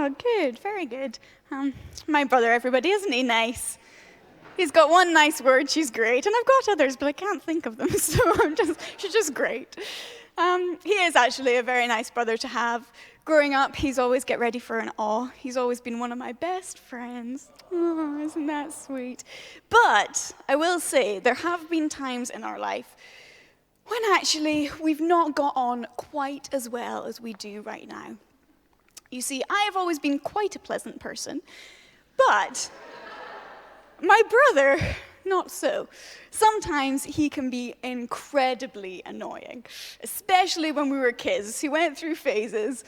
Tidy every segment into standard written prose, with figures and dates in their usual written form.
Oh, good, very good. My brother, everybody, isn't he nice? He's got one nice word, she's great, and I've got others, but I can't think of them, so she's just great. He is actually a very nice brother to have. Growing up, he's always get ready for an awe. He's always been one of my best friends. Oh, isn't that sweet? But I will say, there have been times in our life when actually we've not got on quite as well as we do right now. You see, I have always been quite a pleasant person, but my brother, not so. Sometimes he can be incredibly annoying, especially when we were kids. He went through phases.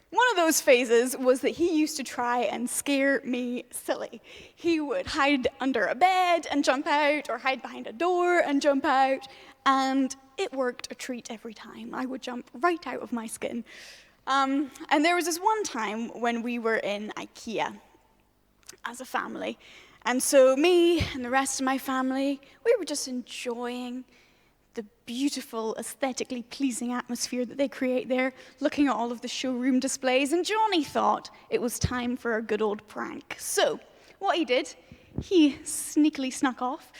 One of those phases was that he used to try and scare me silly. He would hide under a bed and jump out, or hide behind a door and jump out, and it worked a treat every time. I would jump right out of my skin. And there was this one time when we were in IKEA as a family. And so me and the rest of my family, we were just enjoying the beautiful, aesthetically pleasing atmosphere that they create there, looking at all of the showroom displays. And Johnny thought it was time for a good old prank. So what he did, he sneakily snuck off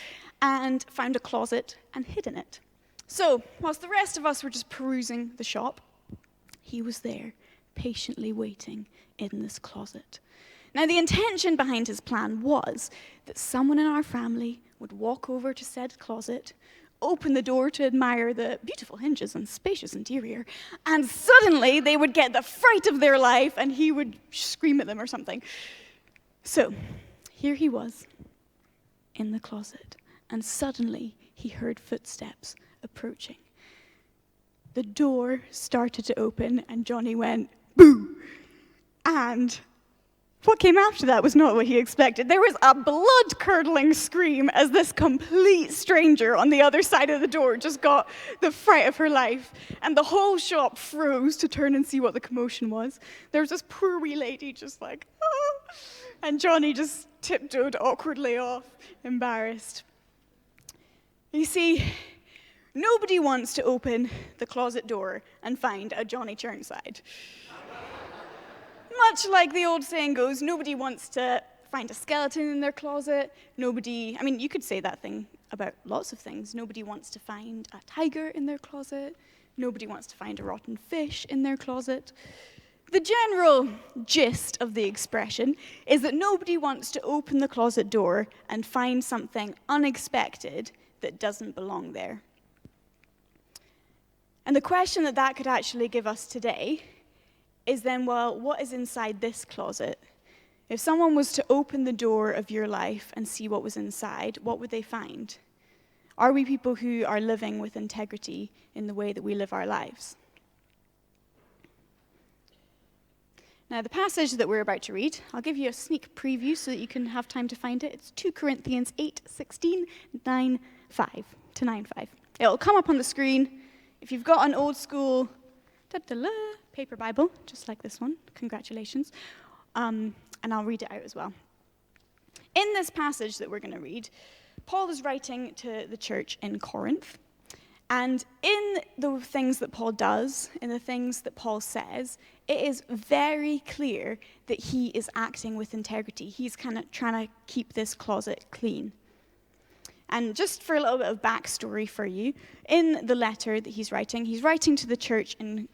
and found a closet and hid in it. So whilst the rest of us were just perusing the shop, he was there, patiently waiting in this closet. Now, the intention behind his plan was that someone in our family would walk over to said closet, open the door to admire the beautiful hinges and spacious interior, and suddenly they would get the fright of their life and he would scream at them or something. So, here he was in the closet, and suddenly he heard footsteps approaching. The door started to open and Johnny went, boo! And what came after that was not what he expected. There was a blood-curdling scream as this complete stranger on the other side of the door just got the fright of her life. And the whole shop froze to turn and see what the commotion was. There was this poor wee lady just like, ah! And Johnny just tiptoed awkwardly off, embarrassed. You see, nobody wants to open the closet door and find a Johnny Chirnside. Much like the old saying goes, nobody wants to find a skeleton in their closet. You could say that thing about lots of things. Nobody wants to find a tiger in their closet. Nobody wants to find a rotten fish in their closet. The general gist of the expression is that nobody wants to open the closet door and find something unexpected that doesn't belong there. And the question that could actually give us today is then, well, what is inside this closet? If someone was to open the door of your life and see what was inside, what would they find? Are we people who are living with integrity in the way that we live our lives? Now, the passage that we're about to read, I'll give you a sneak preview so that you can have time to find it. It's 2 Corinthians 8:16, 9:5 to 9:5. It'll come up on the screen. If you've got an old school paper Bible, just like this one, congratulations, and I'll read it out as well. In this passage that we're going to read, Paul is writing to the church in Corinth, and in the things that Paul does, in the things that Paul says, it is very clear that he is acting with integrity. He's kind of trying to keep this closet clean. And just for a little bit of backstory for you, in the letter that he's writing to the church in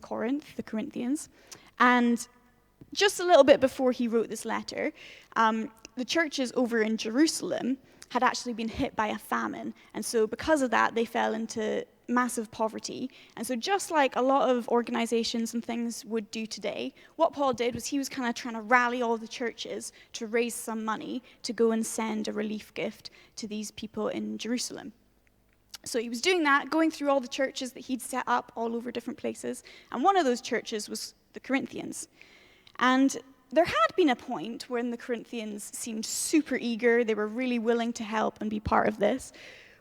Corinth, the Corinthians, and just a little bit before he wrote this letter, the churches over in Jerusalem had actually been hit by a famine, and so because of that, they fell into massive poverty. And so just like a lot of organizations and things would do today, what Paul did was he was kind of trying to rally all the churches to raise some money to go and send a relief gift to these people in Jerusalem. So he was doing that, going through all the churches that he'd set up all over different places, and one of those churches was the Corinthians. And there had been a point when the Corinthians seemed super eager, they were really willing to help and be part of this,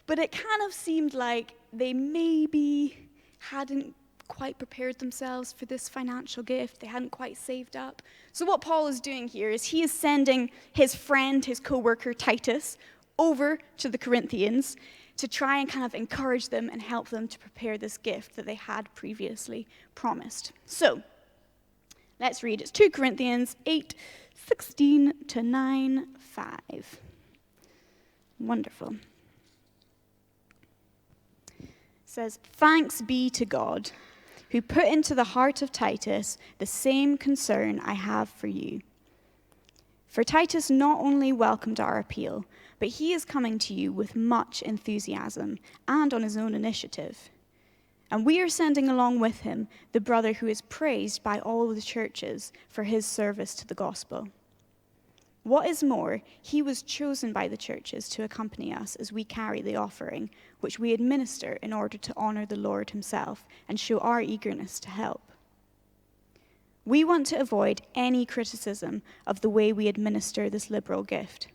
but it kind of seemed like they maybe hadn't quite prepared themselves for this financial gift, they hadn't quite saved up. So what Paul is doing here is he is sending his friend, his co-worker Titus, over to the Corinthians to try and kind of encourage them and help them to prepare this gift that they had previously promised. So, Let's read. It's 2 Corinthians 8:16 to 9:5. Wonderful. It says, "Thanks be to God, who put into the heart of Titus the same concern I have for you. For Titus not only welcomed our appeal, but he is coming to you with much enthusiasm and on his own initiative. And we are sending along with him the brother who is praised by all the churches for his service to the gospel. What is more, he was chosen by the churches to accompany us as we carry the offering, which we administer in order to honor the Lord himself and show our eagerness to help. We want to avoid any criticism of the way we administer this liberal gift,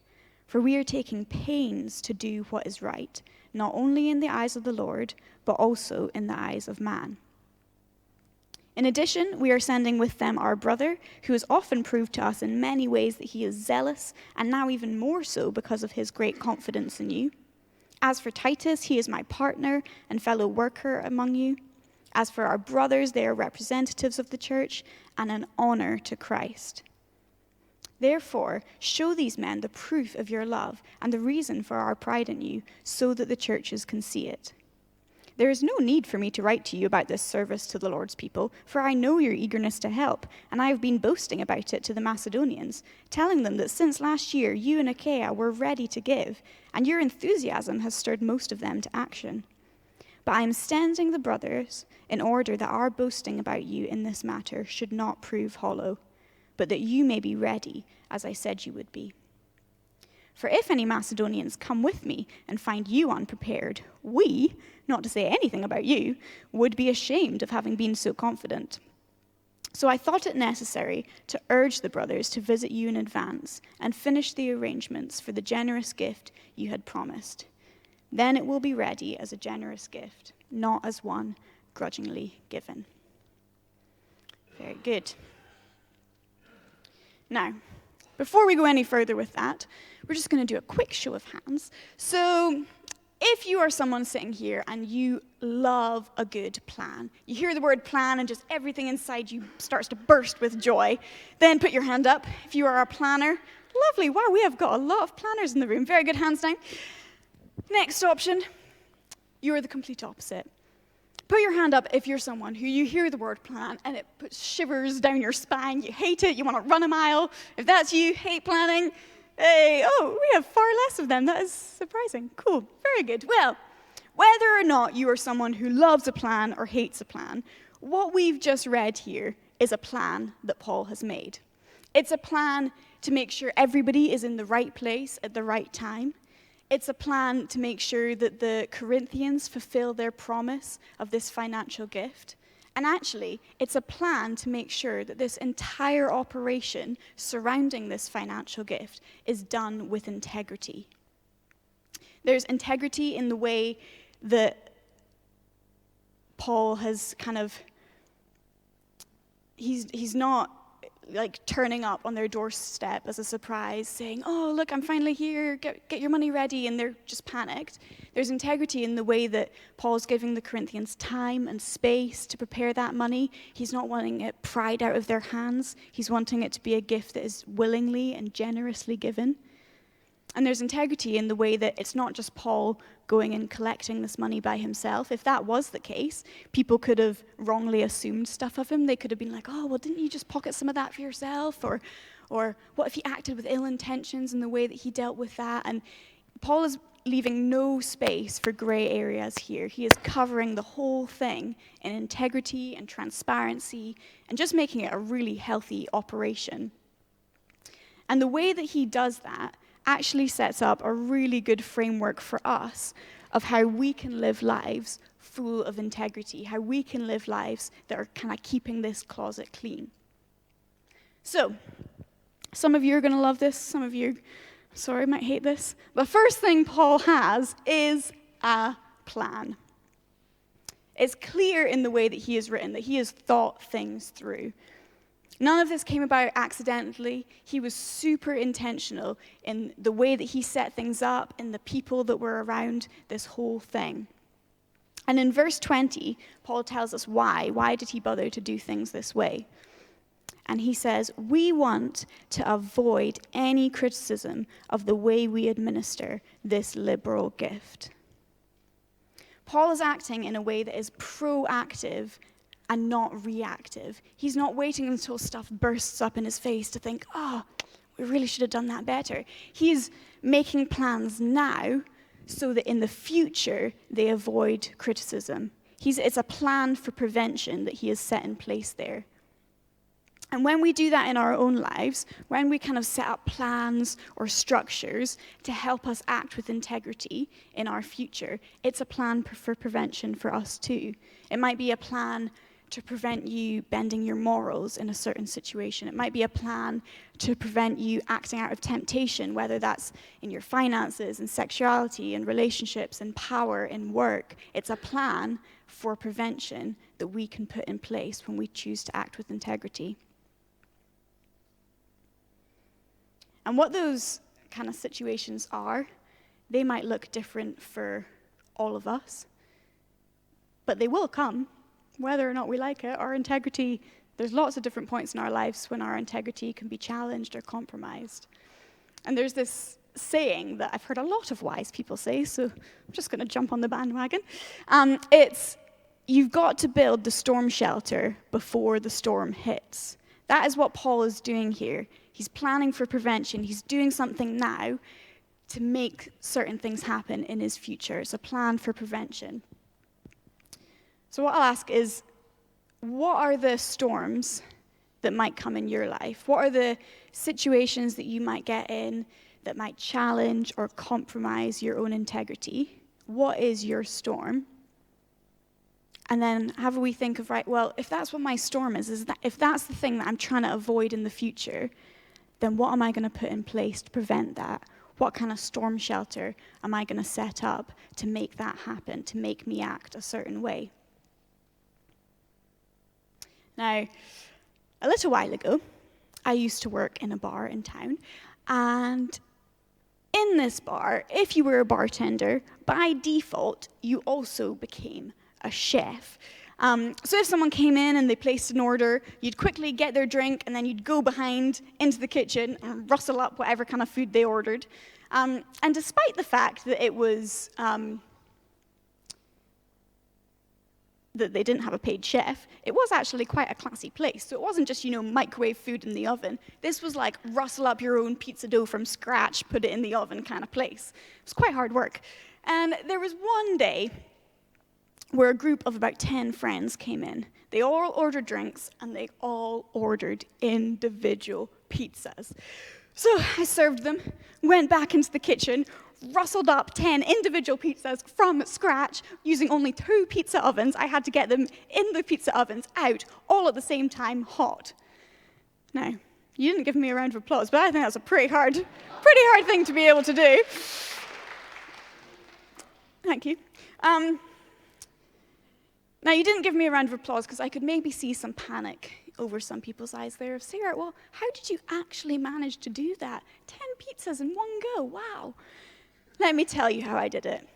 for we are taking pains to do what is right, not only in the eyes of the Lord, but also in the eyes of man. In addition, we are sending with them our brother, who has often proved to us in many ways that he is zealous, and now even more so because of his great confidence in you. As for Titus, he is my partner and fellow worker among you. As for our brothers, they are representatives of the church and an honor to Christ. Therefore, show these men the proof of your love and the reason for our pride in you, so that the churches can see it. There is no need for me to write to you about this service to the Lord's people, for I know your eagerness to help, and I have been boasting about it to the Macedonians, telling them that since last year you and Achaia were ready to give, and your enthusiasm has stirred most of them to action. But I am sending the brothers in order that our boasting about you in this matter should not prove hollow, but that you may be ready, as I said you would be. For if any Macedonians come with me and find you unprepared, we, not to say anything about you, would be ashamed of having been so confident. So I thought it necessary to urge the brothers to visit you in advance and finish the arrangements for the generous gift you had promised. Then it will be ready as a generous gift, not as one grudgingly given." Very good. Now, before we go any further with that, we're just going to do a quick show of hands. So if you are someone sitting here and you love a good plan, you hear the word plan and just everything inside you starts to burst with joy, then put your hand up. If you are a planner, lovely. Wow, we have got a lot of planners in the room. Very good, hands down. Next option, you're the complete opposite. Put your hand up if you're someone who you hear the word plan and it puts shivers down your spine. You hate it. You want to run a mile. If that's you, hate planning. Hey, oh, we have far less of them. That is surprising. Cool. Very good. Well, whether or not you are someone who loves a plan or hates a plan, what we've just read here is a plan that Paul has made. It's a plan to make sure everybody is in the right place at the right time. It's a plan to make sure that the Corinthians fulfill their promise of this financial gift. And actually, it's a plan to make sure that this entire operation surrounding this financial gift is done with integrity. There's integrity in the way that Paul has he's not like turning up on their doorstep as a surprise saying, "Oh, look, I'm finally here, get your money ready," and they're just panicked. There's integrity in the way that Paul's giving the Corinthians time and space to prepare that money. He's not wanting it pried out of their hands. He's wanting it to be a gift that is willingly and generously given. And there's integrity in the way that it's not just Paul going and collecting this money by himself. If that was the case, people could have wrongly assumed stuff of him. They could have been like, "Oh, well, didn't you just pocket some of that for yourself?" Or what if he acted with ill intentions in the way that he dealt with that? And Paul is leaving no space for gray areas here. He is covering the whole thing in integrity and transparency and just making it a really healthy operation. And the way that he does that actually sets up a really good framework for us of how we can live lives full of integrity, how we can live lives that are kind of keeping this closet clean. So, some of you are going to love this, some of you, sorry, might hate this. The first thing Paul has is a plan. It's clear in the way that he has written that he has thought things through. None of this came about accidentally. He was super intentional in the way that he set things up, in the people that were around this whole thing. And in verse 20, Paul tells us why. Why did he bother to do things this way? And he says, we want to avoid any criticism of the way we administer this liberal gift. Paul is acting in a way that is proactive and not reactive. He's not waiting until stuff bursts up in his face to think, we really should have done that better. He's making plans now so that in the future they avoid criticism. It's a plan for prevention that he has set in place there. And when we do that in our own lives, when we kind of set up plans or structures to help us act with integrity in our future, it's a plan for prevention for us too. It might be a plan to prevent you bending your morals in a certain situation. It might be a plan to prevent you acting out of temptation, whether that's in your finances, in sexuality, in relationships, in power, in work. It's a plan for prevention that we can put in place when we choose to act with integrity. And what those kind of situations are, they might look different for all of us, but they will come, whether or not we like it. Our integrity, there's lots of different points in our lives when our integrity can be challenged or compromised. And there's this saying that I've heard a lot of wise people say, so I'm just going to jump on the bandwagon. It's, you've got to build the storm shelter before the storm hits. That is what Paul is doing here. He's planning for prevention. He's doing something now to make certain things happen in his future. It's a plan for prevention. So what I'll ask is, what are the storms that might come in your life? What are the situations that you might get in that might challenge or compromise your own integrity? What is your storm? And then have we think of, right, well, if that's what my storm is that if that's the thing that I'm trying to avoid in the future, then what am I going to put in place to prevent that? What kind of storm shelter am I going to set up to make that happen, to make me act a certain way? Now, a little while ago, I used to work in a bar in town, and in this bar, if you were a bartender, by default, you also became a chef. So if someone came in and they placed an order, you'd quickly get their drink, and then you'd go behind into the kitchen and rustle up whatever kind of food they ordered. And despite the fact that it was that they didn't have a paid chef, it was actually quite a classy place. So it wasn't just, microwave food in the oven. This was like rustle up your own pizza dough from scratch, put it in the oven kind of place. It was quite hard work. And there was one day where a group of about 10 friends came in. They all ordered drinks, and they all ordered individual pizzas. So I served them, went back into the kitchen, rustled up 10 individual pizzas from scratch using only 2 pizza ovens. I had to get them in the pizza ovens out, all at the same time, hot. Now, you didn't give me a round of applause, but I think that's a pretty hard thing to be able to do. Thank you. Now, you didn't give me a round of applause because I could maybe see some panic over some people's eyes there of, Sarah, well, how did you actually manage to do that? 10 pizzas in one go, wow. Let me tell you how I did it.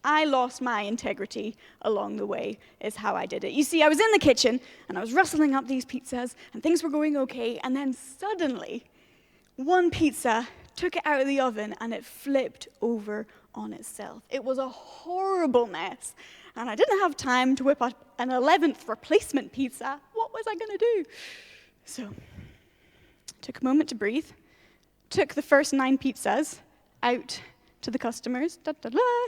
I lost my integrity along the way, is how I did it. You see, I was in the kitchen, and I was rustling up these pizzas, and things were going okay, and then suddenly, one pizza took it out of the oven, and it flipped over on itself. It was a horrible mess. And I didn't have time to whip up an 11th replacement pizza. What was I going to do? So, took a moment to breathe, took the first 9 pizzas out to the customers.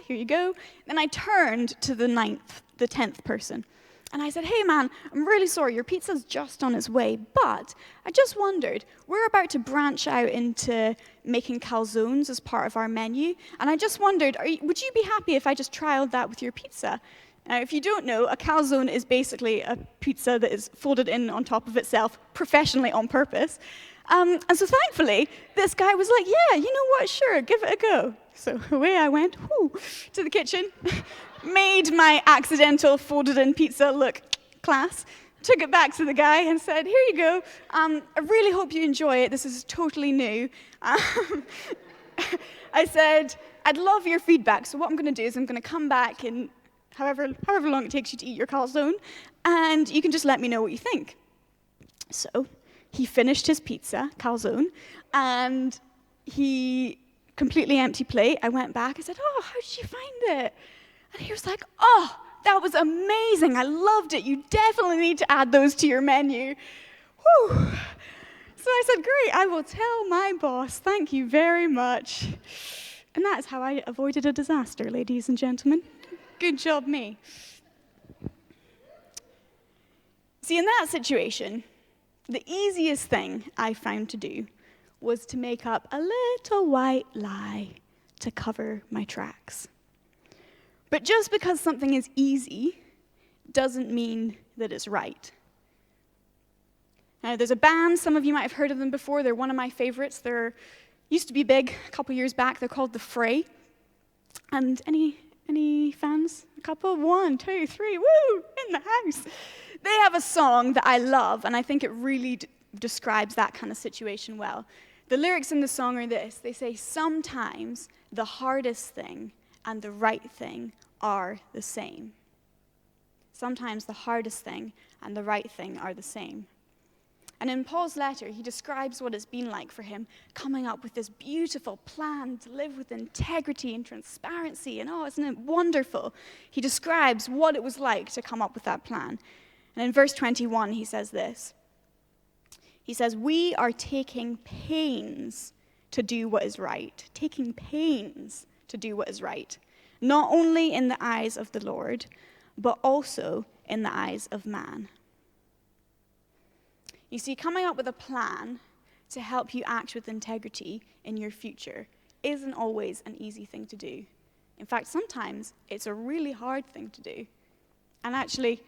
Here you go. Then I turned to the 10th person. And I said, hey man, I'm really sorry, your pizza's just on its way, but I just wondered, we're about to branch out into making calzones as part of our menu, and I just wondered, would you be happy if I just trialed that with your pizza? Now, if you don't know, a calzone is basically a pizza that is folded in on top of itself, professionally on purpose. And so thankfully, this guy was like, yeah, you know what, sure, give it a go. So away I went, to the kitchen, made my accidental folded-in pizza look class, took it back to the guy and said, here you go, I really hope you enjoy it, this is totally new. I said, I'd love your feedback, so what I'm going to do is I'm going to come back in however long it takes you to eat your calzone, and you can just let me know what you think. So he finished his pizza, calzone, and he completely empty plate. I went back, I said, oh, how did you find it? And he was like, oh, that was amazing. I loved it. You definitely need to add those to your menu. Whew. So I said, great, I will tell my boss. Thank you very much. And that's how I avoided a disaster, ladies and gentlemen. Good job, me. See, in that situation, the easiest thing I found to do was to make up a little white lie to cover my tracks. But just because something is easy doesn't mean that it's right. Now, there's a band, some of you might have heard of them before. They're one of my favorites. They used to be big a couple years back. They're called The Fray. And any fans? A couple? 1, 2, 3, woo, in the house. They have a song that I love, and I think it really describes that kind of situation well. The lyrics in the song are this. They say, sometimes the hardest thing and the right thing are the same. Sometimes the hardest thing and the right thing are the same. And in Paul's letter, he describes what it's been like for him coming up with this beautiful plan to live with integrity and transparency. And oh, isn't it wonderful? He describes what it was like to come up with that plan. And in verse 21, he says this. He says, we are taking pains to do what is right. Taking pains to do what is right. Not only in the eyes of the Lord, but also in the eyes of man. You see, coming up with a plan to help you act with integrity in your future isn't always an easy thing to do. In fact, sometimes it's a really hard thing to do. And actually,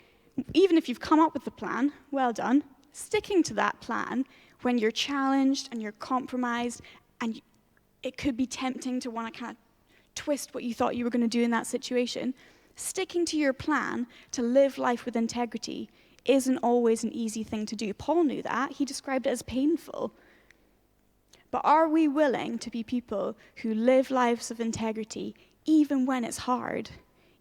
even if you've come up with the plan, well done. Sticking to that plan when you're challenged and you're compromised, and it could be tempting to want to kind of twist what you thought you were going to do in that situation. Sticking to your plan to live life with integrity isn't always an easy thing to do. Paul knew that. He described it as painful. But are we willing to be people who live lives of integrity even when it's hard,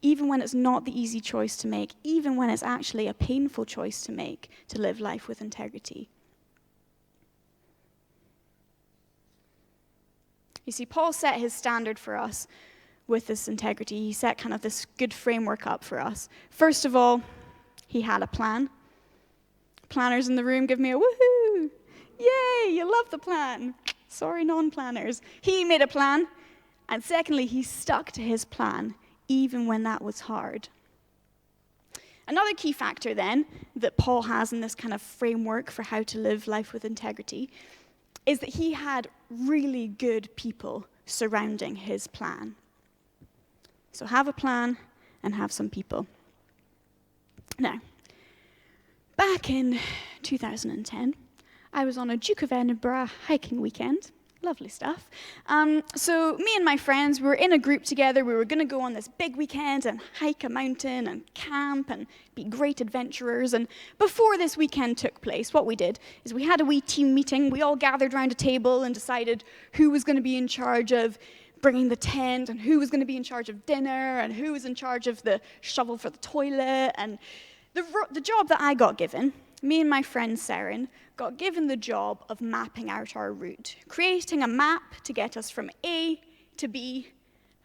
even when it's not the easy choice to make, even when it's actually a painful choice to make to live life with integrity? You see, Paul set his standard for us with this integrity. He set kind of this good framework up for us. First of all, he had a plan. Planners in the room, give me a woohoo! Yay, you love the plan. Sorry, non-planners. He made a plan. And secondly, he stuck to his plan, even when that was hard. Another key factor then that Paul has in this kind of framework for how to live life with integrity is that he had really good people surrounding his plan. So have a plan and have some people. Now, back in 2010, I was on a Duke of Edinburgh hiking weekend. Lovely stuff. So me and my friends, we were in a group together. We were going to go on this big weekend and hike a mountain and camp and be great adventurers. And before this weekend took place, what we did is we had a wee team meeting. We all gathered around a table and decided who was going to be in charge of bringing the tent and who was going to be in charge of dinner and who was in charge of the shovel for the toilet. And the job that I got given, me and my friend Saren, got given the job of mapping out our route, creating a map to get us from A to B,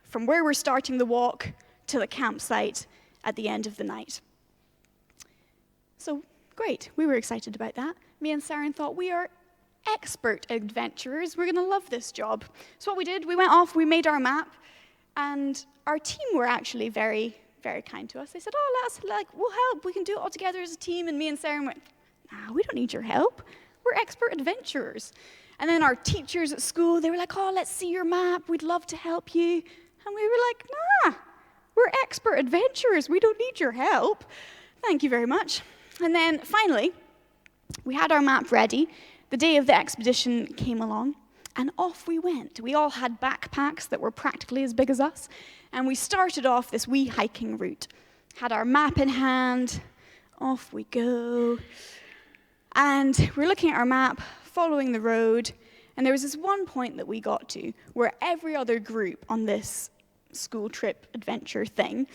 from where we're starting the walk to the campsite at the end of the night. So, great, we were excited about that. Me and Saren thought, we are expert adventurers, we're going to love this job. So what we did, we went off, we made our map, and our team were actually very, very kind to us. They said, oh, we'll help, we can do it all together as a team, and me and Saren went, nah, we don't need your help. We're expert adventurers. And then our teachers at school, they were like, oh, let's see your map. We'd love to help you. And we were like, nah, we're expert adventurers. We don't need your help. Thank you very much. And then finally, we had our map ready. The day of the expedition came along, and off we went. We all had backpacks that were practically as big as us, and we started off this wee hiking route. Had our map in hand. Off we go. And we're looking at our map, following the road, and there was this one point that we got to where every other group on this school trip adventure thing,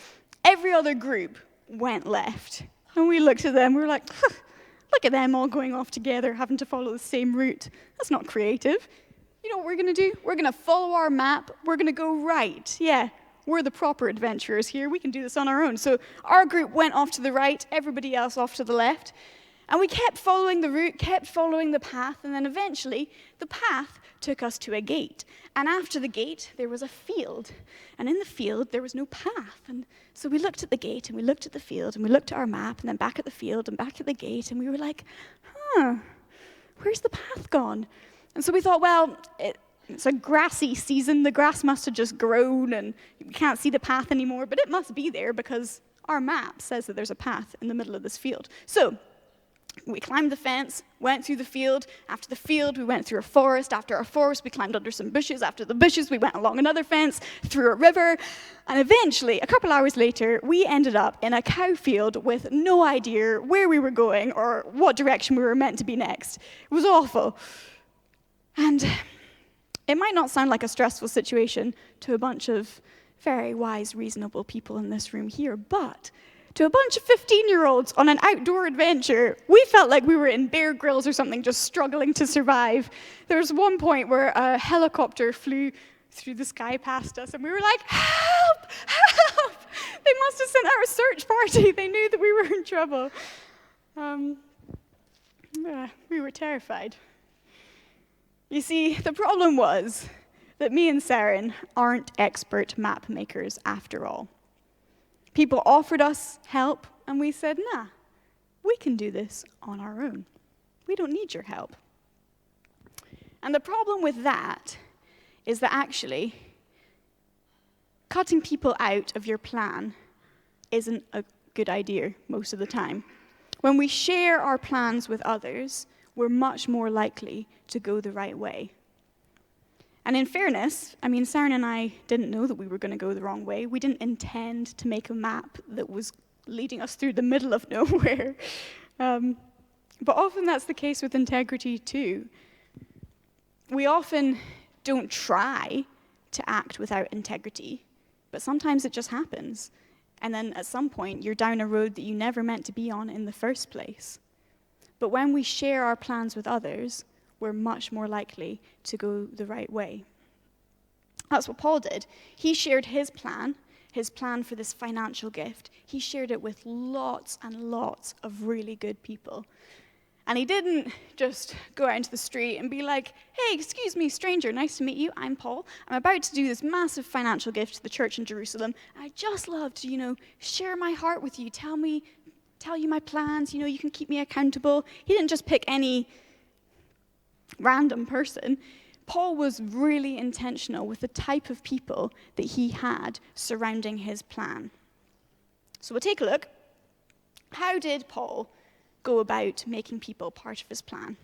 every other group went left. And we looked at them, we were like, Look at them all going off together, having to follow the same route. That's not creative. You know what we're going to do? We're going to follow our map. We're going to go right. Yeah, we're the proper adventurers here. We can do this on our own. So our group went off to the right, everybody else off to the left. And we kept following the route, kept following the path, and then eventually the path took us to a gate. And after the gate, there was a field. And in the field, there was no path. And so we looked at the gate, and we looked at the field, and we looked at our map, and then back at the field, and back at the gate, and we were like, where's the path gone? And so we thought, well, it's a grassy season. The grass must have just grown, and we can't see the path anymore, but it must be there because our map says that there's a path in the middle of this field. So we climbed the fence, went through the field. After the field, we went through a forest. After our forest, we climbed under some bushes. After the bushes, we went along another fence, through a river. And eventually, a couple hours later, we ended up in a cow field with no idea where we were going or what direction we were meant to be next. It was awful. And it might not sound like a stressful situation to a bunch of very wise, reasonable people in this room here, but to a bunch of 15-year-olds on an outdoor adventure, we felt like we were in Bear Grylls or something, just struggling to survive. There was one point where a helicopter flew through the sky past us, and we were like, help, help! They must have sent out a search party. They knew that we were in trouble. We were terrified. You see, the problem was that me and Saren aren't expert map makers after all. People offered us help, and we said, nah, we can do this on our own. We don't need your help. And the problem with that is that actually, cutting people out of your plan isn't a good idea most of the time. When we share our plans with others, we're much more likely to go the right way. And in fairness, Saren and I didn't know that we were going to go the wrong way. We didn't intend to make a map that was leading us through the middle of nowhere. But often that's the case with integrity too. We often don't try to act without integrity, but sometimes it just happens. And then at some point, you're down a road that you never meant to be on in the first place. But when we share our plans with others, we're much more likely to go the right way. That's what Paul did. He shared his plan for this financial gift. He shared it with lots and lots of really good people. And he didn't just go out into the street and be like, hey, excuse me, stranger, nice to meet you. I'm Paul. I'm about to do this massive financial gift to the church in Jerusalem. I'd just love to, share my heart with you. Tell you my plans. You can keep me accountable. He didn't just pick any random person. Paul was really intentional with the type of people that he had surrounding his plan. So we'll take a look. How did Paul go about making people part of his plan?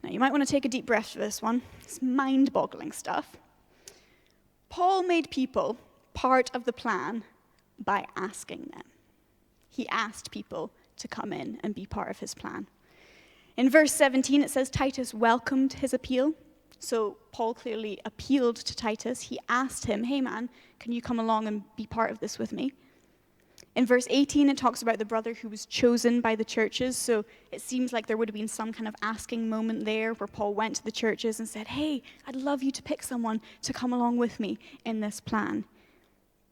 Now, you might want to take a deep breath for this one. It's mind-boggling stuff. Paul made people part of the plan by asking them. He asked people to come in and be part of his plan. In verse 17, it says Titus welcomed his appeal. So Paul clearly appealed to Titus. He asked him, hey man, can you come along and be part of this with me? In verse 18, it talks about the brother who was chosen by the churches. So it seems like there would have been some kind of asking moment there where Paul went to the churches and said, hey, I'd love you to pick someone to come along with me in this plan.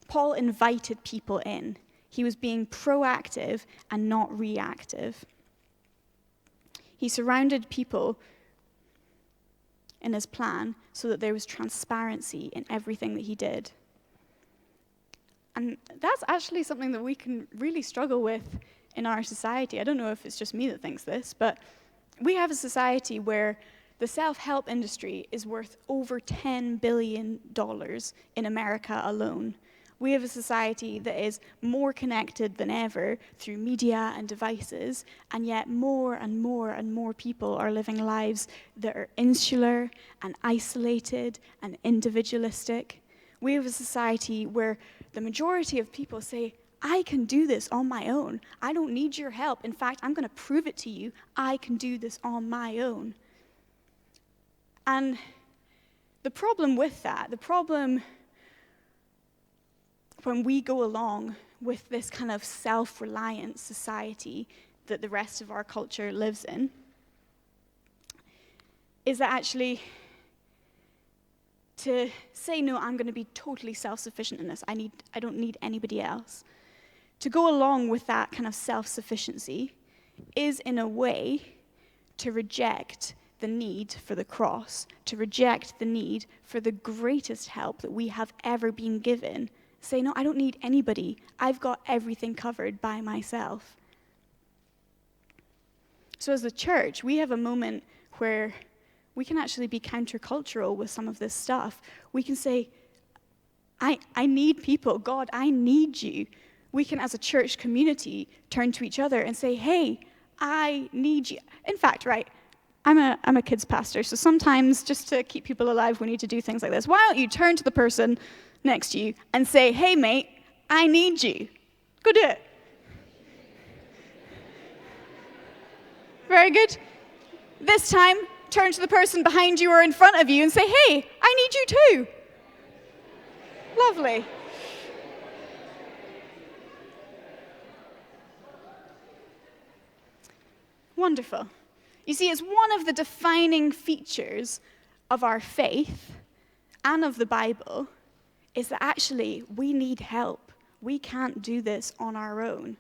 Paul invited people in. He was being proactive and not reactive. He surrounded people in his plan so that there was transparency in everything that he did. And that's actually something that we can really struggle with in our society. I don't know if it's just me that thinks this, but we have a society where the self-help industry is worth over $10 billion in America alone. We have a society that is more connected than ever through media and devices, and yet more and more and more people are living lives that are insular and isolated and individualistic. We have a society where the majority of people say, I can do this on my own. I don't need your help. In fact, I'm going to prove it to you. I can do this on my own. And the problem with that, the problem when we go along with this kind of self-reliant society that the rest of our culture lives in is that actually to say, no, I'm going to be totally self-sufficient in this. I don't need anybody else. To go along with that kind of self-sufficiency is, in a way, to reject the need for the cross, to reject the need for the greatest help that we have ever been given. Say, no, I don't need anybody. I've got everything covered by myself. So as a church, we have a moment where we can actually be countercultural with some of this stuff. We can say, I need people. God, I need you. We can, as a church community, turn to each other and say, hey, I need you. In fact, right, I'm a kids pastor, so sometimes just to keep people alive, we need to do things like this. Why don't you turn to the person next to you and say, hey, mate, I need you. Go do it. Very good. This time, turn to the person behind you or in front of you and say, hey, I need you too. Lovely. Wonderful. You see, it's one of the defining features of our faith and of the Bible is that actually we need help. We can't do this on our own.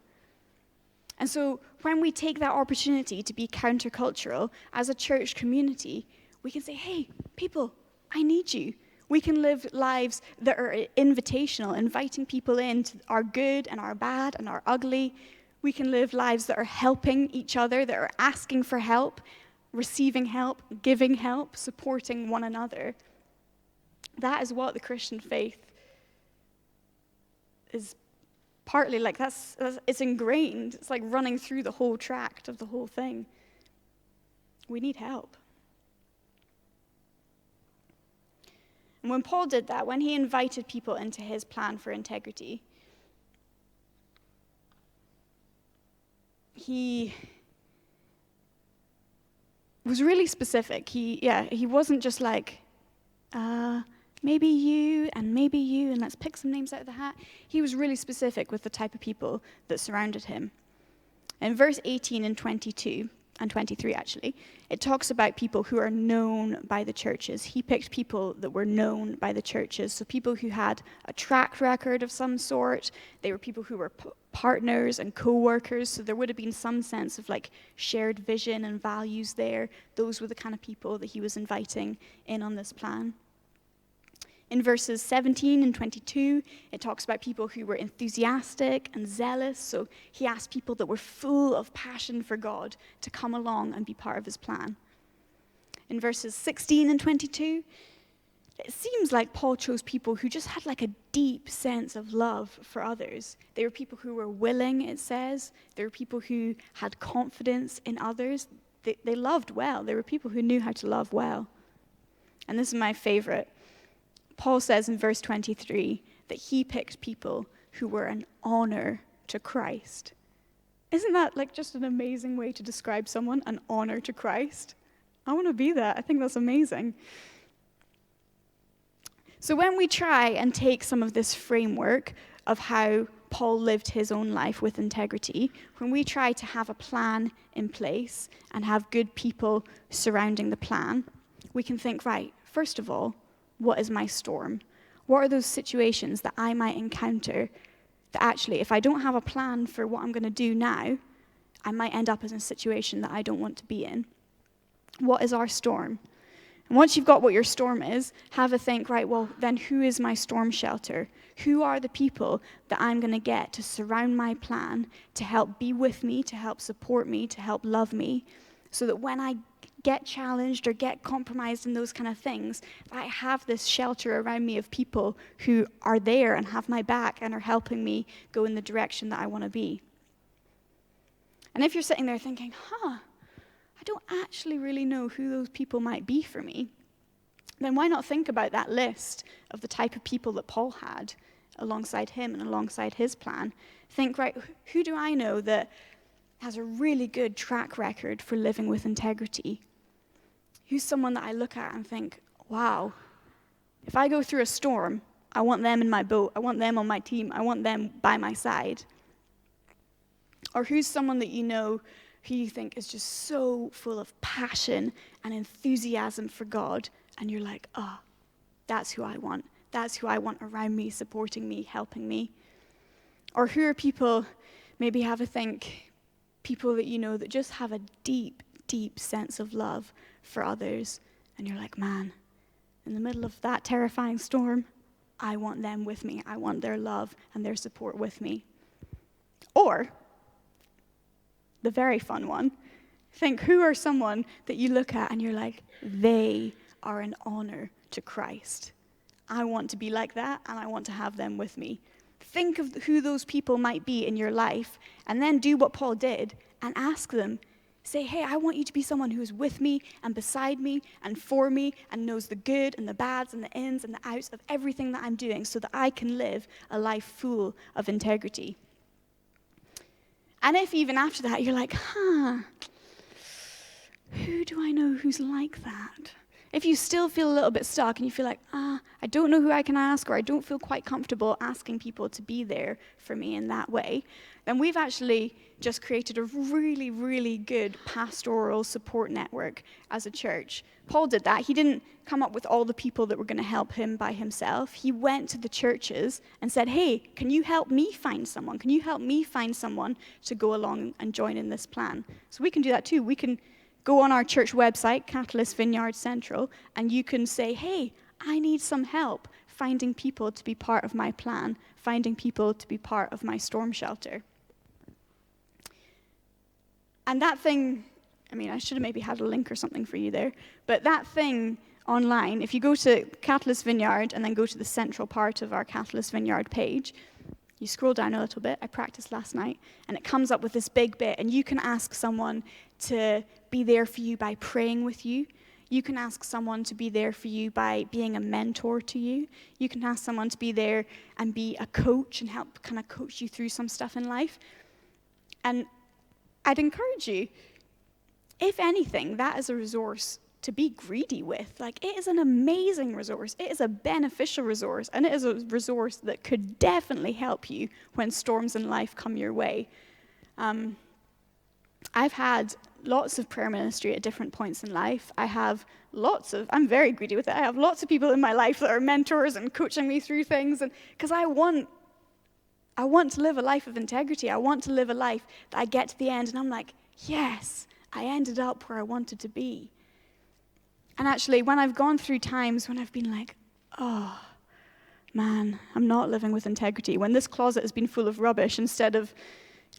And so when we take that opportunity to be countercultural as a church community, we can say, hey, people, I need you. We can live lives that are invitational, inviting people in to our good and our bad and our ugly. We can live lives that are helping each other, that are asking for help, receiving help, giving help, supporting one another. That is what the Christian faith is partly like. It's ingrained. It's like running through the whole tract of the whole thing. We need help. And when Paul did that, when he invited people into his plan for integrity, he was really specific. He wasn't just like, maybe you, and let's pick some names out of the hat. He was really specific with the type of people that surrounded him. In verse 18 and 22, and 23 actually, it talks about people who are known by the churches. He picked people that were known by the churches, so people who had a track record of some sort. They were people who were partners and co-workers, so there would have been some sense of like shared vision and values there. Those were the kind of people that he was inviting in on this plan. In verses 17 and 22, it talks about people who were enthusiastic and zealous. So he asked people that were full of passion for God to come along and be part of his plan. In verses 16 and 22, it seems like Paul chose people who just had like a deep sense of love for others. They were people who were willing, it says. They were people who had confidence in others. They loved well. They were people who knew how to love well. And this is my favorite. Paul says in verse 23 that he picked people who were an honor to Christ. Isn't that like just an amazing way to describe someone, an honor to Christ? I want to be that. I think that's amazing. So when we try and take some of this framework of how Paul lived his own life with integrity, when we try to have a plan in place and have good people surrounding the plan, we can think, right, first of all, what is my storm? What are those situations that I might encounter that actually, if I don't have a plan for what I'm going to do now, I might end up in a situation that I don't want to be in? What is our storm? And once you've got what your storm is, have a think, right, well, then who is my storm shelter? Who are the people that I'm going to get to surround my plan, to help be with me, to help support me, to help love me, so that when I get challenged or get compromised in those kind of things, I have this shelter around me of people who are there and have my back and are helping me go in the direction that I want to be. And if you're sitting there thinking, I don't actually really know who those people might be for me, then why not think about that list of the type of people that Paul had alongside him and alongside his plan? Think, right, who do I know that has a really good track record for living with integrity? Who's someone that I look at and think, wow, if I go through a storm, I want them in my boat. I want them on my team. I want them by my side. Or who's someone that you know who you think is just so full of passion and enthusiasm for God, and you're like, oh, that's who I want. That's who I want around me, supporting me, helping me. Or who are people, maybe have a think, people that you know that just have a deep, deep sense of love for others, and you're like, man, in the middle of that terrifying storm, I want them with me. I want their love and their support with me. Or, the very fun one, think who are someone that you look at and you're like, they are an honor to Christ. I want to be like that, and I want to have them with me. Think of who those people might be in your life, and then do what Paul did and ask them. Say, hey, I want you to be someone who is with me and beside me and for me and knows the good and the bads and the ins and the outs of everything that I'm doing so that I can live a life full of integrity. And if even after that you're like, who do I know who's like that? If you still feel a little bit stuck and you feel like, I don't know who I can ask, or I don't feel quite comfortable asking people to be there for me in that way, then we've actually just created a really, really good pastoral support network as a church. Paul did that. He didn't come up with all the people that were going to help him by himself. He went to the churches and said, hey, can you help me find someone? Can you help me find someone to go along and join in this plan? So we can do that too. We can go on our church website, Catalyst Vineyard Central, and you can say, hey, I need some help finding people to be part of my plan, finding people to be part of my storm shelter. And that thing, I should have maybe had a link or something for you there, but that thing online, if you go to Catalyst Vineyard and then go to the central part of our Catalyst Vineyard page, you scroll down a little bit, I practiced last night, and it comes up with this big bit, and you can ask someone to be there for you by praying with you. You can ask someone to be there for you by being a mentor to you. You can ask someone to be there and be a coach and help kind of coach you through some stuff in life. And I'd encourage you, if anything, that is a resource to be greedy with. Like, it is an amazing resource. It is a beneficial resource, and it is a resource that could definitely help you when storms in life come your way. I've had lots of prayer ministry at different points in life. I'm very greedy with it. I have lots of people in my life that are mentors and coaching me through things, and because I want to live a life of integrity. I want to live a life that I get to the end and I'm like, yes, I ended up where I wanted to be. And actually, when I've gone through times when I've been like, oh, man, I'm not living with integrity, when this closet has been full of rubbish instead of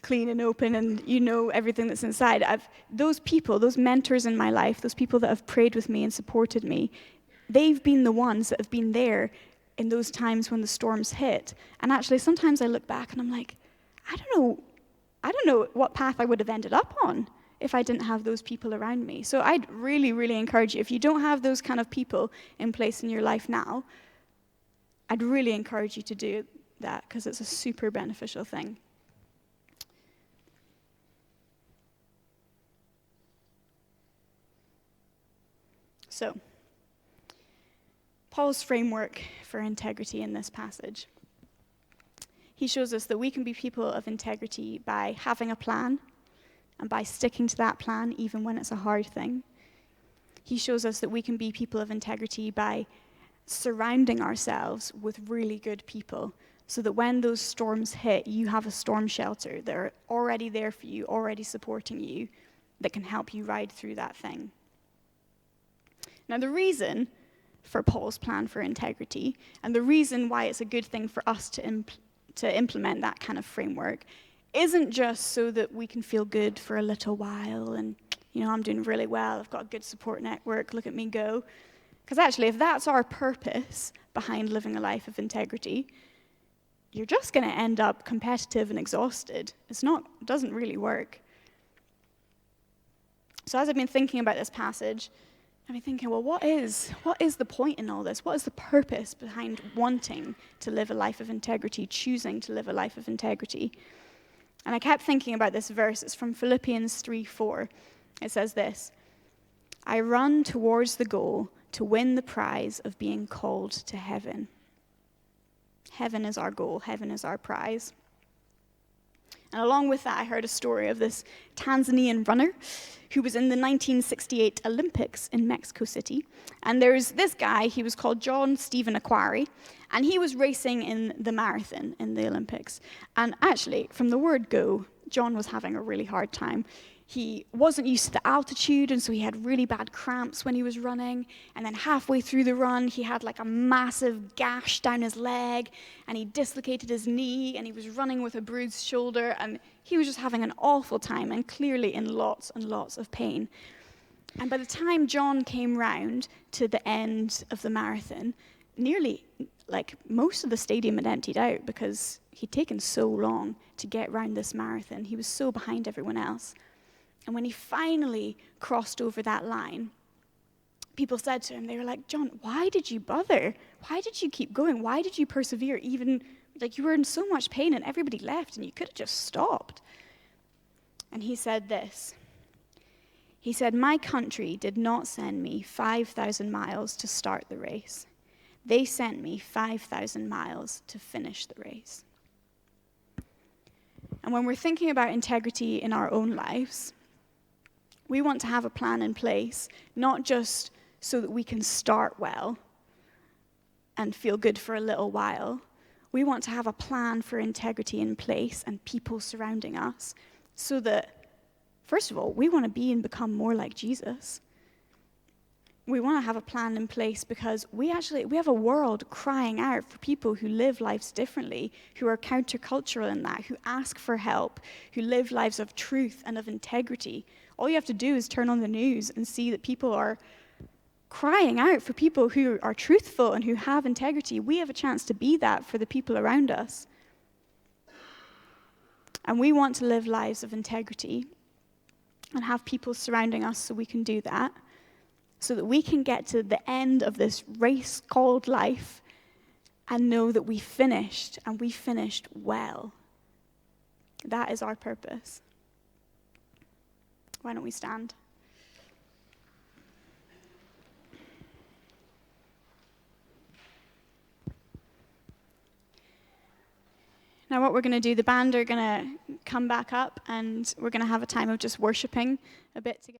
clean and open and everything that's inside, those people, those mentors in my life, those people that have prayed with me and supported me, they've been the ones that have been there in those times when the storms hit. And actually, sometimes I look back and I'm like, I don't know what path I would have ended up on if I didn't have those people around me. So I'd really, really encourage you, if you don't have those kind of people in place in your life now, I'd really encourage you to do that, because it's a super beneficial thing. So, Paul's framework for integrity in this passage. He shows us that we can be people of integrity by having a plan and by sticking to that plan even when it's a hard thing. He shows us that we can be people of integrity by surrounding ourselves with really good people so that when those storms hit, you have a storm shelter that are already there for you, already supporting you, that can help you ride through that thing. Now, the reason for Paul's plan for integrity, and the reason why it's a good thing for us to implement that kind of framework, isn't just so that we can feel good for a little while and, I'm doing really well, I've got a good support network, look at me go. Because actually, if that's our purpose behind living a life of integrity, you're just going to end up competitive and exhausted. It doesn't really work. So as I've been thinking about this passage, I've been thinking, well, what is the point in all this? What is the purpose behind wanting to live a life of integrity, choosing to live a life of integrity? And I kept thinking about this verse. It's from Philippians 3:4. It says this: I run towards the goal to win the prize of being called to heaven. Heaven is our goal. Heaven is our prize. And along with that, I heard a story of this Tanzanian runner who was in the 1968 Olympics in Mexico City. And there's this guy, he was called John Stephen Akhwari, and he was racing in the marathon in the Olympics. And actually, from the word go, John was having a really hard time. He wasn't used to the altitude, and so he had really bad cramps when he was running. And then halfway through the run, he had like a massive gash down his leg, and he dislocated his knee, and he was running with a bruised shoulder, and he was just having an awful time, and clearly in lots and lots of pain. And by the time John came round to the end of the marathon, nearly, like, most of the stadium had emptied out because he'd taken so long to get round this marathon. He was so behind everyone else. And when he finally crossed over that line, people said to him, they were like, John, why did you bother? Why did you keep going? Why did you persevere? Even, like, you were in so much pain and everybody left and you could have just stopped. And he said this. He said, my country did not send me 5,000 miles to start the race. They sent me 5,000 miles to finish the race. And when we're thinking about integrity in our own lives, we want to have a plan in place, not just so that we can start well and feel good for a little while. We want to have a plan for integrity in place and people surrounding us so that, first of all, we want to be and become more like Jesus. We want to have a plan in place because we have a world crying out for people who live lives differently, who are countercultural in that, who ask for help, who live lives of truth and of integrity. All you have to do is turn on the news and see that people are crying out for people who are truthful and who have integrity. We have a chance to be that for the people around us. And we want to live lives of integrity and have people surrounding us so we can do that, so that we can get to the end of this race called life and know that we finished, and we finished well. That is our purpose. Why don't we stand? Now what we're going to do, the band are going to come back up and we're going to have a time of just worshiping a bit together.